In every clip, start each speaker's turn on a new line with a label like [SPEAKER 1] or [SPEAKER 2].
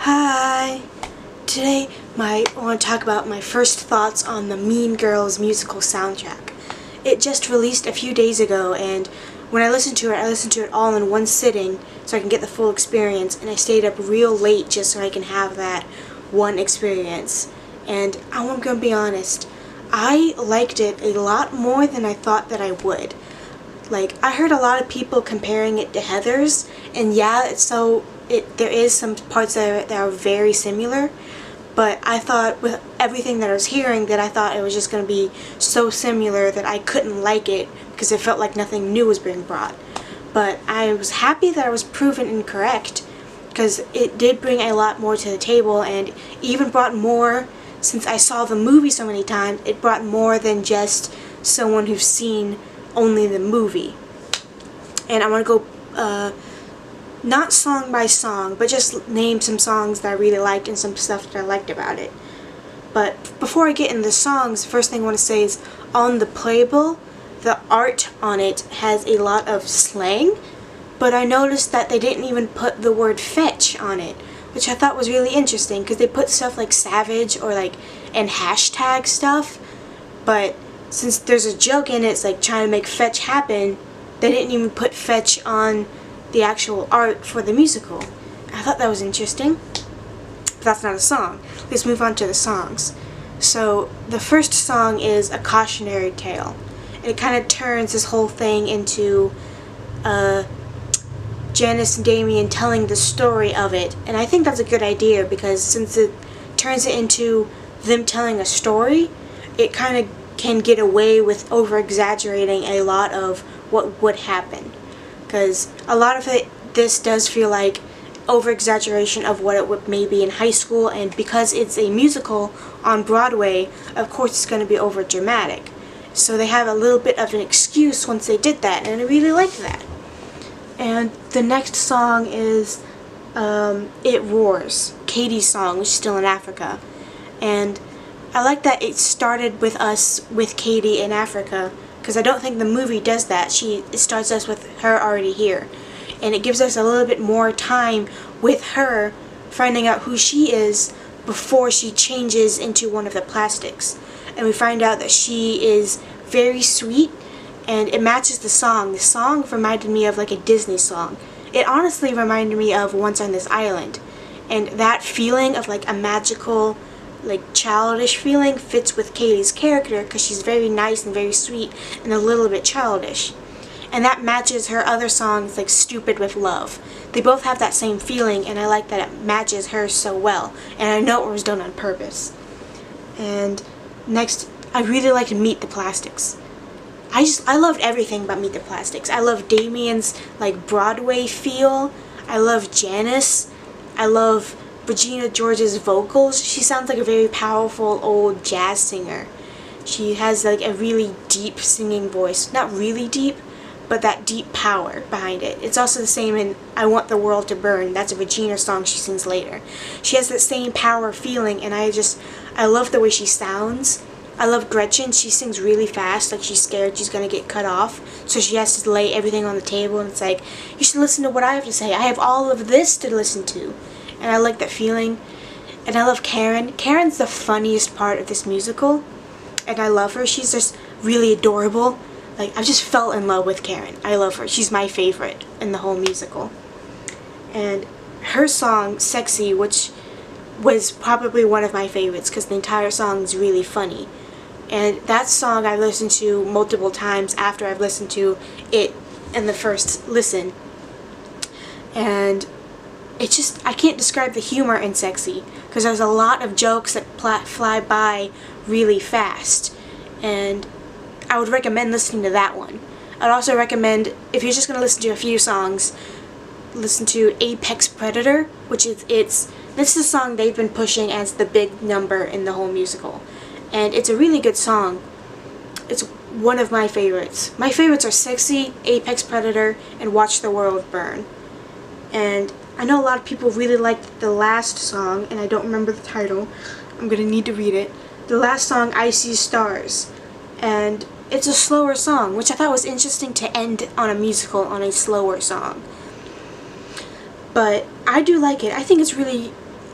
[SPEAKER 1] Hi! Today I want to talk about my first thoughts on the Mean Girls musical soundtrack. It just released a few days ago, and when I listened to it all in one sitting so I can get the full experience, and I stayed up real late just so I can have that one experience. And I'm going to be honest, I liked it a lot more than I thought that I would. I heard a lot of people comparing it to Heather's, and yeah, there is some parts that are very similar, but I thought with everything that I was hearing that I thought it was just going to be so similar that I couldn't like it because it felt like nothing new was being brought. But I was happy that I was proven incorrect because it did bring a lot more to the table, and even brought more, since I saw the movie so many times, it brought more than just someone who's seen only the movie. And I want to go not song by song, but just name some songs that I really liked and some stuff that I liked about it. But before I get into the songs, the first thing I want to say is on the playbill, the art on it has a lot of slang, but I noticed that they didn't even put the word fetch on it, which I thought was really interesting because they put stuff like savage and hashtag stuff, but since there's a joke in it, it's like trying to make fetch happen, they didn't even put fetch on the actual art for the musical. I thought that was interesting, but that's not a song. Let's move on to the songs. So the first song is A Cautionary Tale. And it kind of turns this whole thing into Janice and Damien telling the story of it, and I think that's a good idea because since it turns it into them telling a story, it kind of can get away with over-exaggerating a lot of what would happen. Because a lot of this does feel like over-exaggeration of what it would maybe in high school, and because it's a musical on Broadway, of course it's going to be over-dramatic. So they have a little bit of an excuse once they did that, and I really liked that. And the next song is It Roars, Katie's song, which is still in Africa. And I like that it started with us with Katie in Africa, because I don't think the movie does that. It starts us with her already here. And it gives us a little bit more time with her finding out who she is before she changes into one of the plastics. And we find out that she is very sweet, and it matches the song. The song reminded me of like a Disney song. It honestly reminded me of Once on This Island. And that feeling of like a magical, childish feeling fits with Katie's character because she's very nice and very sweet and a little bit childish. And that matches her other songs like Stupid with Love. They both have that same feeling, and I like that it matches her so well, and I know it was done on purpose. And next, I really liked Meet the Plastics. I loved everything about Meet the Plastics. I love Damien's Broadway feel. I love Janice. I love Regina George's vocals. She sounds like a very powerful old jazz singer. She has a really deep singing voice. Not really deep, but that deep power behind it. It's also the same in I Want the World to Burn. That's a Regina song she sings later. She has that same power feeling, and I love the way she sounds. I love Gretchen. She sings really fast, like she's scared she's going to get cut off, so she has to lay everything on the table, and it's like, you should listen to what I have to say. I have all of this to listen to. And I like that feeling. And I love Karen. Karen's the funniest part of this musical, and I love her. She's just really adorable. I just fell in love with Karen. I love her. She's my favorite in the whole musical. And her song, Sexy, which was probably one of my favorites because the entire song is really funny. And that song I've listened to multiple times after I've listened to it in the first listen. And I can't describe the humor in Sexy because there's a lot of jokes that fly by really fast. And I would recommend listening to that one. I'd also recommend, if you're just going to listen to a few songs, listen to Apex Predator, which is this is a song they've been pushing as the big number in the whole musical. And it's a really good song. It's one of my favorites. My favorites are Sexy, Apex Predator, and Watch the World Burn. And I know a lot of people really liked the last song, and I don't remember the title. I'm going to need to read it. The last song, I See Stars. And it's a slower song, which I thought was interesting to end on a musical on a slower song. But I do like it. I think it's really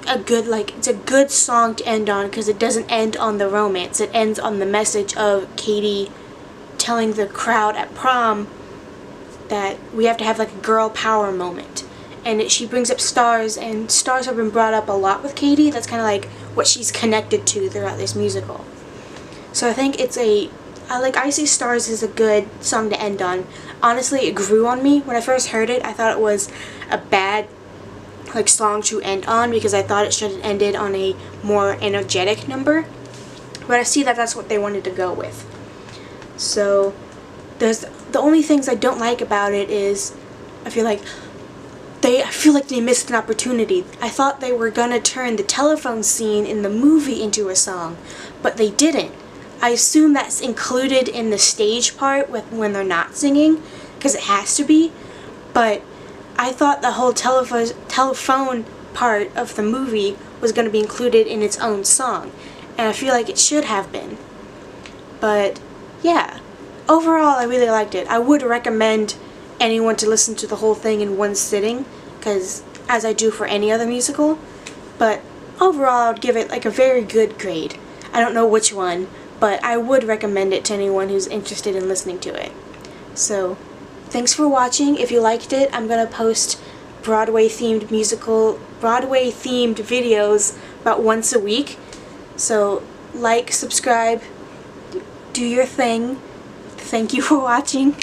[SPEAKER 1] it's a good song to end on because it doesn't end on the romance. It ends on the message of Katie telling the crowd at prom that we have to have like a girl power moment. And she brings up stars, and stars have been brought up a lot with Katie. That's kind of like what she's connected to throughout this musical. So I think I like Icy Stars is a good song to end on. Honestly, it grew on me. When I first heard it, I thought it was a bad like song to end on because I thought it should have ended on a more energetic number. But I see that that's what they wanted to go with. So the only things I don't like about it is I feel like they missed an opportunity. I thought they were gonna turn the telephone scene in the movie into a song, but they didn't. I assume that's included in the stage part when they're not singing, because it has to be, but I thought the whole telephone part of the movie was going to be included in its own song, and I feel like it should have been. But yeah, overall I really liked it. I would recommend anyone to listen to the whole thing in one sitting, because as I do for any other musical, but overall I would give it like a very good grade. I don't know which one, but I would recommend it to anyone who's interested in listening to it. So thanks for watching. If you liked it, I'm gonna post Broadway-themed videos about once a week. So like, subscribe, do your thing. Thank you for watching.